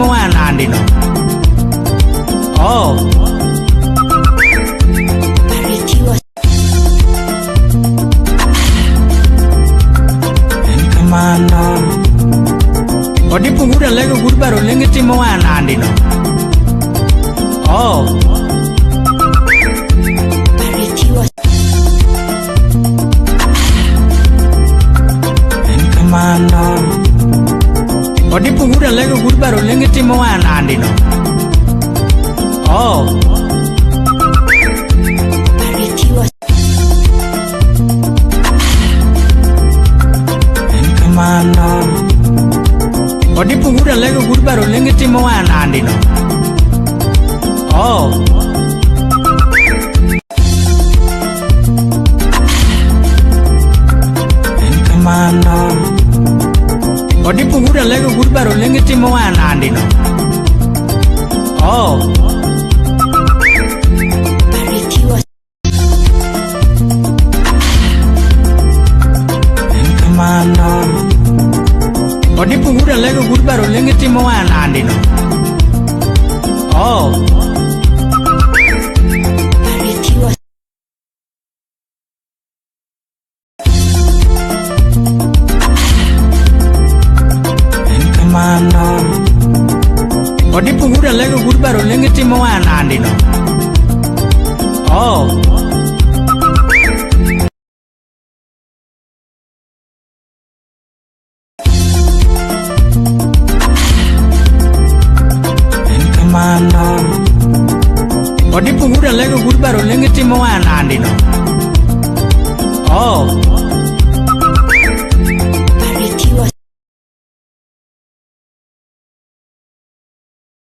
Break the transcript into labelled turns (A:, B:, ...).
A: mo anandi no. Oh. Enkamano. Odi pungura lego gurbaro lengeti mo anandi no. Oh. Enkamano. Odi pungura lego gurbaro lengeti mo anandi no. Oh. Enkamano. Odi pungura lego gurbaro lengeti mo anandi no. Oh. Enkamano. Odi pungura lego gurbaro lengeti mo anandi no. Oh. Enkamano. Odi pungura lego gurbaro lengeti mo anandi no. Oh. Enkamano. Odi pungura lego gurbaro lengeti mo anandi no. Oh. Enkamano. Odi pungura lego gurbaro lengeti mo anandi no. Oh.